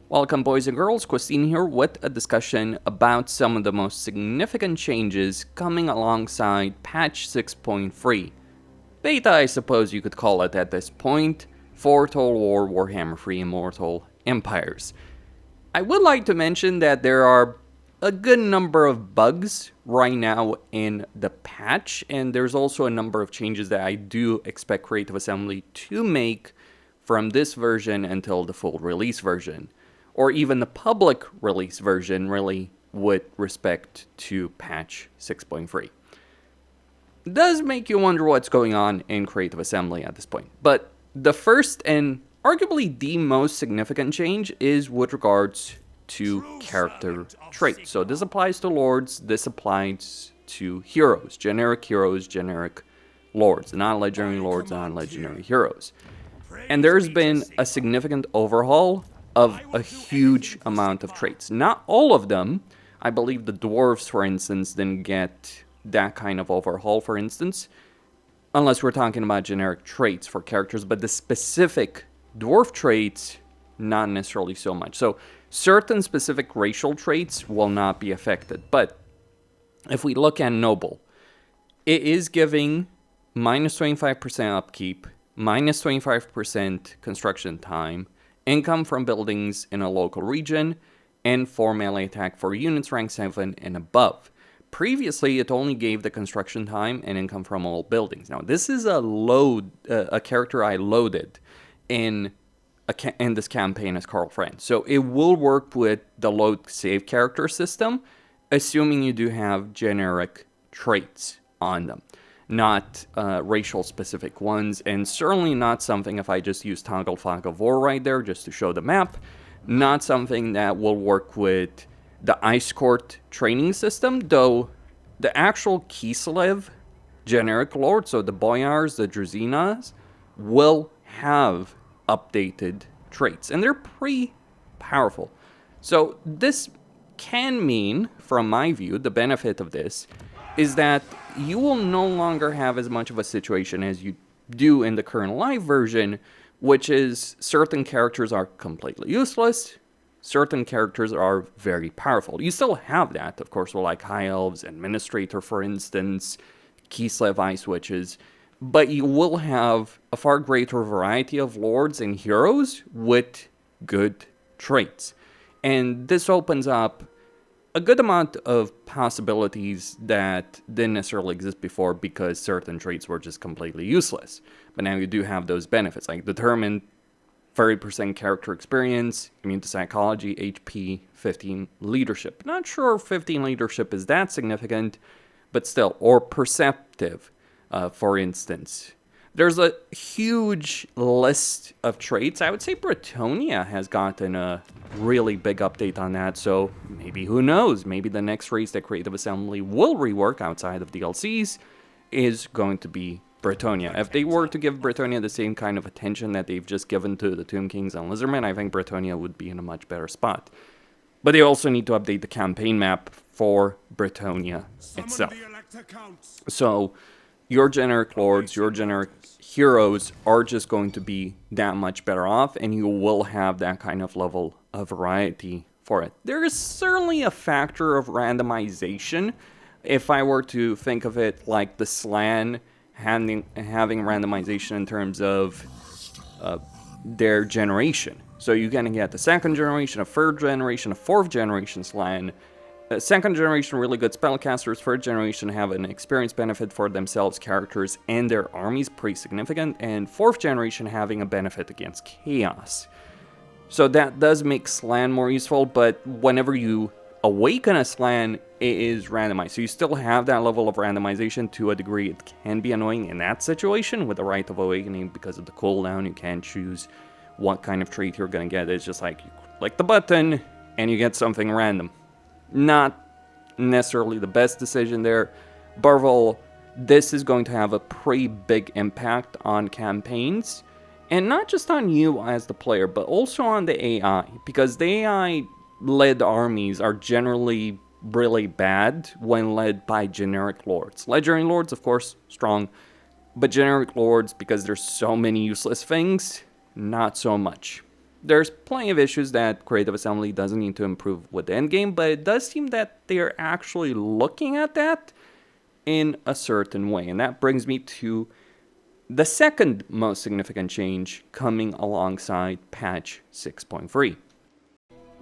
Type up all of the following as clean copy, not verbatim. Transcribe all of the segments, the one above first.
Welcome boys and girls, Christine here with a discussion about some of the most significant changes coming alongside patch 6.3. Beta, I suppose you could call it at this point, for Total War Warhammer 3 Immortal Empires. I would like to mention that there are a good number of bugs right now in the patch, and there's also a number of changes that I do expect Creative Assembly to make from this version until the full release version, or even the public release version, really, with respect to patch 6.3. Does make you wonder what's going on in Creative Assembly at this point. But the first and arguably the most significant change is with regards to character traits. So this applies to lords, this applies to heroes, generic lords, non-legendary lords, non-legendary heroes. And there's been a significant overhaul of a huge amount of traits. Not all of them. I believe the dwarves, for instance, didn't get that kind of overhaul, for instance, unless we're talking about generic traits for characters, but the specific dwarf traits, not necessarily so much. So certain specific racial traits will not be affected. But if we look at noble, it is giving minus 25% upkeep, minus 25% construction time, income from buildings in a local region, and 4 melee attack for units rank 7 and above. Previously, it only gave the construction time and income from all buildings. Now, this is a character I loaded in this campaign as Carl Friend. So it will work with the load save character system, assuming you do have generic traits on them, not racial specific ones, and certainly not something, if I just use Toggle Flag of War right there just to show the map, not something that will work with the Ice Court training system, though the actual Kislev generic lord, so the Boyars, the Drazinas, will have updated traits, and they're pretty powerful. So this can mean, from my view, the benefit of this is that you will no longer have as much of a situation as you do in the current live version, which is certain characters are completely useless, certain characters are very powerful. You still have that, of course, with like High Elves, Administrator, for instance, Kislev Ice Witches, but you will have a far greater variety of lords and heroes with good traits. And this opens up a good amount of possibilities that didn't necessarily exist before because certain traits were just completely useless. But now you do have those benefits, like determined 30% character experience, immune to psychology, HP, 15 leadership. Not sure 15 leadership is that significant, but still, or perceptive. For instance, there's a huge list of traits. I would say Bretonia has gotten a really big update on that, so maybe, who knows, maybe the next race that Creative Assembly will rework outside of DLCs is going to be Bretonia. If they were to give Bretonia the same kind of attention that they've just given to the Tomb Kings and Lizardmen, I think Bretonia would be in a much better spot. But they also need to update the campaign map for Bretonia itself. So your generic lords, your generic heroes are just going to be that much better off, and you will have that kind of level of variety for it. There is certainly a factor of randomization. If I were to think of it like the Slan having randomization in terms of their generation. So you're going to get the second generation, a third generation, a fourth generation Slan. Second generation, really good spellcasters. Third generation have an experience benefit for themselves, characters, and their armies, pretty significant. And fourth generation having a benefit against chaos. So that does make Slan more useful, but whenever you awaken a Slan, it is randomized. So you still have that level of randomization to a degree. It can be annoying in that situation with the Rite of Awakening because of the cooldown. You can't choose what kind of trait you're going to get. It's just like you click the button and you get something random. Not necessarily the best decision there. Above all, this is going to have a pretty big impact on campaigns, and not just on you as the player, but also on the AI, because the AI-led armies are generally really bad when led by generic lords. Legendary lords, of course, strong, but generic lords, because there's so many useless things, not so much. There's plenty of issues that Creative Assembly doesn't need to improve with the endgame, but it does seem that they're actually looking at that in a certain way. And that brings me to the second most significant change coming alongside patch 6.3.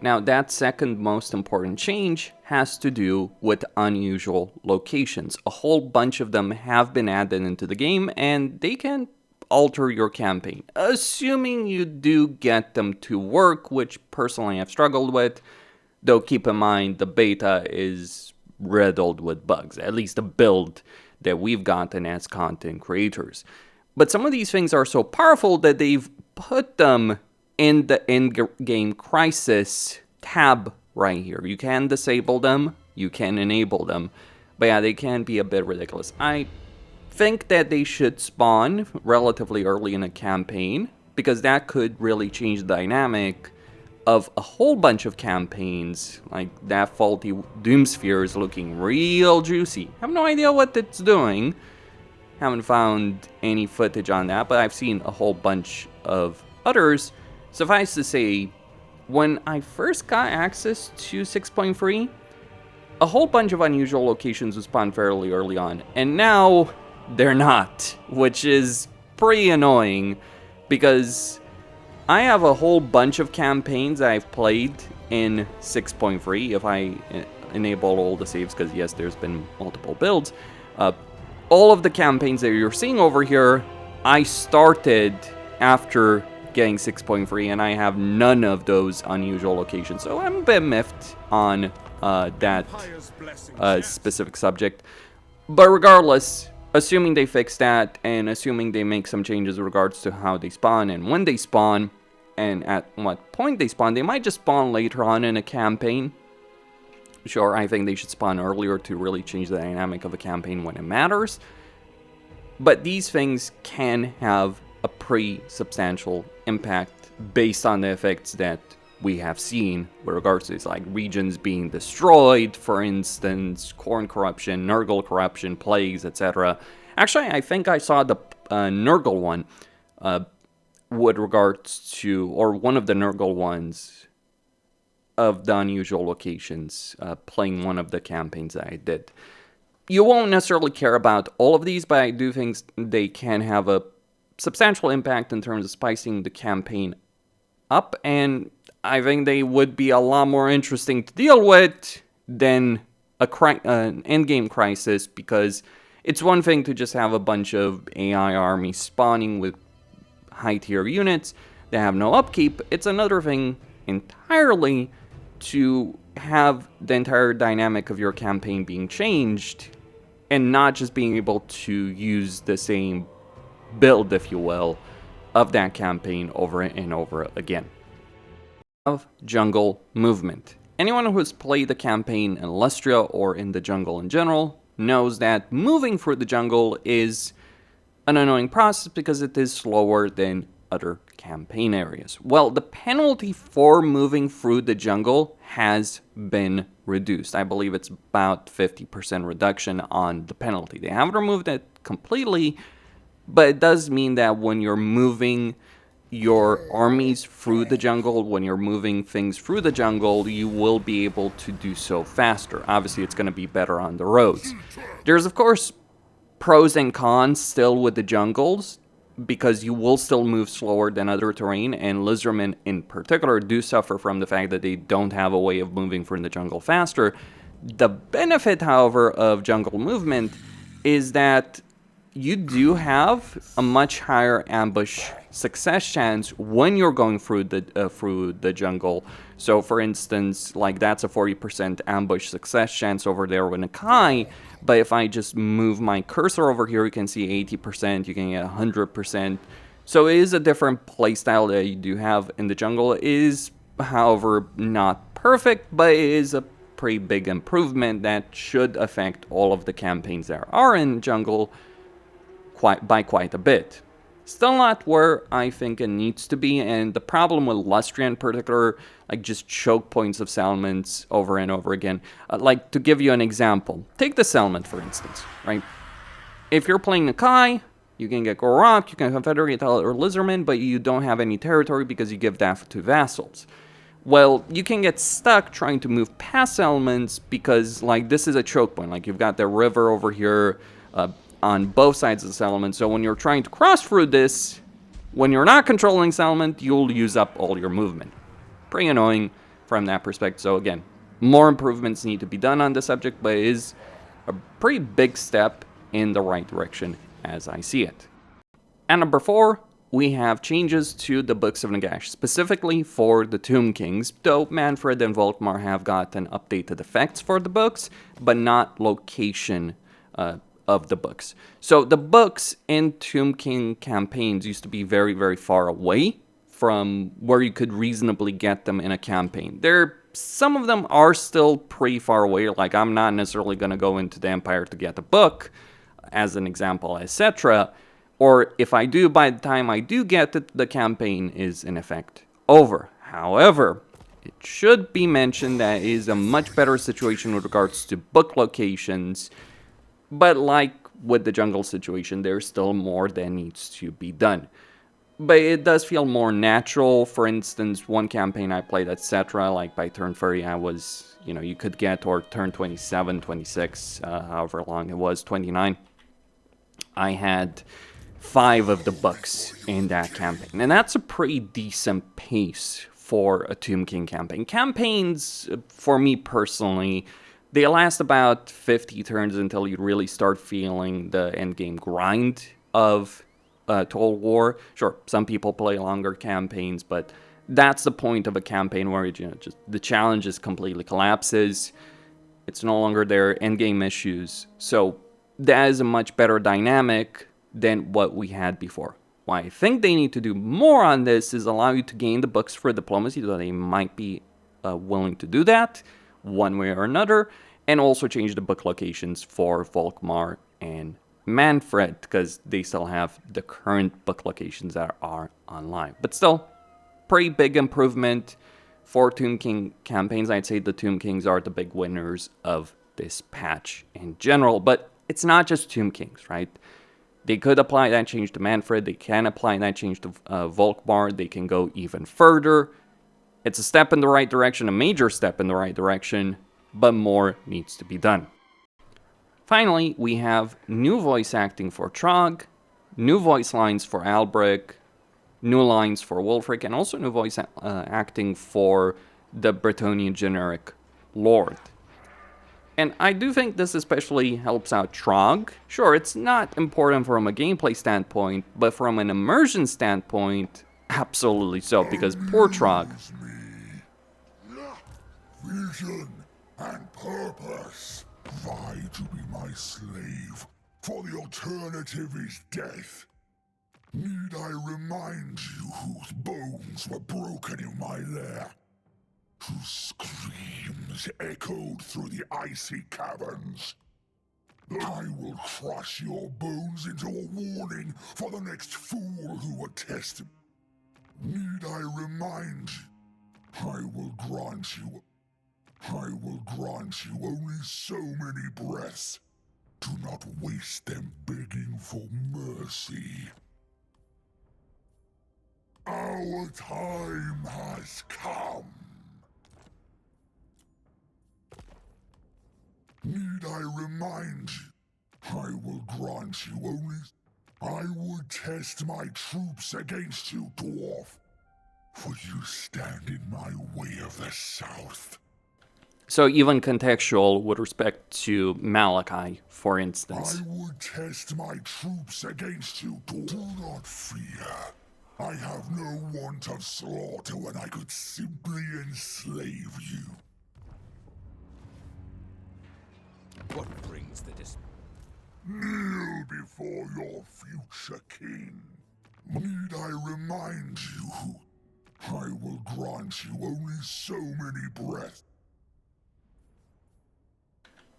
Now, that second most important change has to do with unusual locations. A whole bunch of them have been added into the game, and they can alter your campaign, assuming you do get them to work, which personally I've struggled with, though keep in mind the beta is riddled with bugs, at least the build that we've gotten as content creators. But some of these things are so powerful that they've put them in the in-game crisis tab right here. You can disable them, you can enable them, but yeah, they can be a bit ridiculous. I think that they should spawn relatively early in a campaign, because that could really change the dynamic of a whole bunch of campaigns. Like that faulty Doomsphere is looking real juicy. I have no idea what it's doing. Haven't found any footage on that, but I've seen a whole bunch of others. Suffice to say, when I first got access to 6.3, a whole bunch of unusual locations would spawn fairly early on, and now they're not, which is pretty annoying, because I have a whole bunch of campaigns I've played in 6.3, if I enable all the saves, because yes, there's been multiple builds. All of the campaigns that you're seeing over here, I started after getting 6.3, and I have none of those unusual locations. So I'm a bit miffed on that specific subject. But regardless, assuming they fix that, and assuming they make some changes in regards to how they spawn and when they spawn, and at what point they spawn, they might just spawn later on in a campaign. Sure, I think they should spawn earlier to really change the dynamic of a campaign when it matters. But these things can have a pretty substantial impact based on the effects that we have seen with regards to this, like regions being destroyed, for instance, corn corruption, Nurgle corruption, plagues, etc. Actually, I think I saw the Nurgle one with regards to, or one of the Nurgle ones of the unusual locations, playing one of the campaigns that I did. You won't necessarily care about all of these, but I do think they can have a substantial impact in terms of spicing the campaign up, and I think they would be a lot more interesting to deal with than an endgame crisis, because it's one thing to just have a bunch of AI armies spawning with high-tier units that have no upkeep. It's another thing entirely to have the entire dynamic of your campaign being changed and not just being able to use the same build, if you will, of that campaign over and over again. Of jungle movement. Anyone who has played the campaign in Lustria or in the jungle in general knows that moving through the jungle is an annoying process because it is slower than other campaign areas. Well, the penalty for moving through the jungle has been reduced. I believe it's about 50% reduction on the penalty. They haven't removed it completely, but it does mean that when you're moving your armies through the jungle, when you're moving things through the jungle, you will be able to do so faster. Obviously, it's going to be better on the roads. There's, of course, pros and cons still with the jungles, because you will still move slower than other terrain, and lizardmen in particular do suffer from the fact that they don't have a way of moving through the jungle faster. The benefit, however, of jungle movement is that you do have a much higher ambush success chance when you're going through the jungle. So, for instance, like that's a 40% ambush success chance over there with Nakai. But if I just move my cursor over here, you can see 80%, you can get 100%. So it is a different playstyle that you do have in the jungle. It is, however, not perfect, but it is a pretty big improvement that should affect all of the campaigns that are in jungle by quite a bit. Still not where I think it needs to be, and the problem with Lustria in particular, like just choke points of settlements over and over again. Like, to give you an example, take the settlement for instance, right? If you're playing Nakai, You can get Gorok, you can confederate or Lizardmen, but you don't have any territory because you give that to vassals. Well, you can get stuck trying to move past settlements because, like, this is a choke point. Like, you've got the river over here on both sides of the settlement. So when you're trying to cross through this, when you're not controlling settlement, you'll use up all your movement. Pretty annoying from that perspective. So again, more improvements need to be done on the subject, but it is a pretty big step in the right direction as I see it. And number 4, we have changes to the Books of Nagash, specifically for the Tomb Kings, though Manfred and Volkmar have gotten updated effects for the books, but not location of the books. So the books in Tomb King campaigns used to be very, very far away from where you could reasonably get them in a campaign. Some of them are still pretty far away, like I'm not necessarily going to go into the Empire to get a book, as an example, etc. Or if I do, by the time I do get it, the campaign is in effect over. However, it should be mentioned that it is a much better situation with regards to book locations, but like with the jungle situation, there's still more that needs to be done. But it does feel more natural. For instance, one campaign I played, etc., like by turn 30, I was, you could get, or turn 27, 26, however long it was, 29. I had 5 of the books in that campaign, and that's a pretty decent pace for a Tomb King campaign. Campaigns, for me personally, they last about 50 turns until you really start feeling the endgame grind of Total War. Sure, some people play longer campaigns, but that's the point of a campaign where just the challenge just completely collapses. It's no longer there, endgame issues. So that is a much better dynamic than what we had before. Why I think they need to do more on this is allow you to gain the books for diplomacy, though they might be willing to do that one way or another, and also change the book locations for Volkmar and Manfred, because they still have the current book locations that are online. But still, pretty big improvement for Tomb King campaigns. I'd say the Tomb Kings are the big winners of this patch in general, but it's not just Tomb Kings, right? They could apply that change to Manfred, they can apply that change to Volkmar, they can go even further. It's a step in the right direction, a major step in the right direction, but more needs to be done. Finally, we have new voice acting for Trog, new voice lines for Albric, new lines for Wulfric, and also new voice acting for the Bretonnian generic Lord. And I do think this especially helps out Trog. Sure, it's not important from a gameplay standpoint, but from an immersion standpoint, absolutely so, because poor Trog. Vision and purpose. Vie to be my slave, for the alternative is death. Need I remind you whose bones were broken in my lair? Whose screams echoed through the icy caverns? I will crush your bones into a warning for the next fool who would test me. Need I remind you? I will grant you only so many breaths. Do not waste them begging for mercy. Our time has come. Need I remind you? I will grant you only... I would test my troops against you, dwarf, for you stand in my way of the south. So even contextual with respect to Malachi, for instance. I would test my troops against you, dwarf. Do not fear. I have no want of slaughter when I could simply enslave you. What brings the Kneel before your future king. Need I remind you who? I will grant you only so many breaths.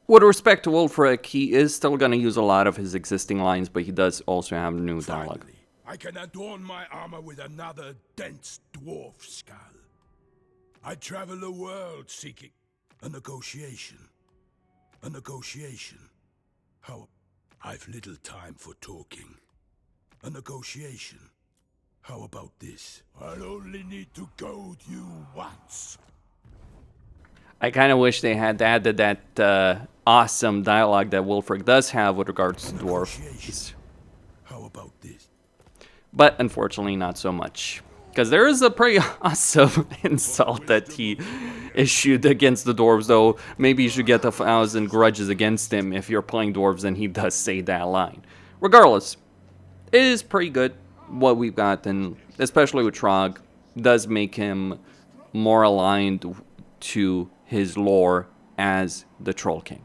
With respect to Wulfric, he is still going to use a lot of his existing lines, but he does also have new dialogue. Finally, I can adorn my armor with another dense dwarf skull. I travel the world seeking a negotiation. A negotiation. How? I've little time for talking. A negotiation. How about this? I'll only need to goad you once. I kind of wish they had added that awesome dialogue that Wulfric does have with regards to dwarves. How about this? But unfortunately, not so much. Because there is a pretty awesome insult that he issued against the dwarves, though maybe you should get 1,000 grudges against him if you're playing dwarves and he does say that line. Regardless, it is pretty good what we've got, and especially with Trog, does make him more aligned to his lore as the Troll King.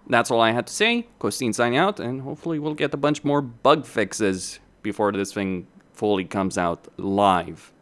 That's all I had to say. Costine signing out, and hopefully we'll get a bunch more bug fixes before this thing fully comes out live.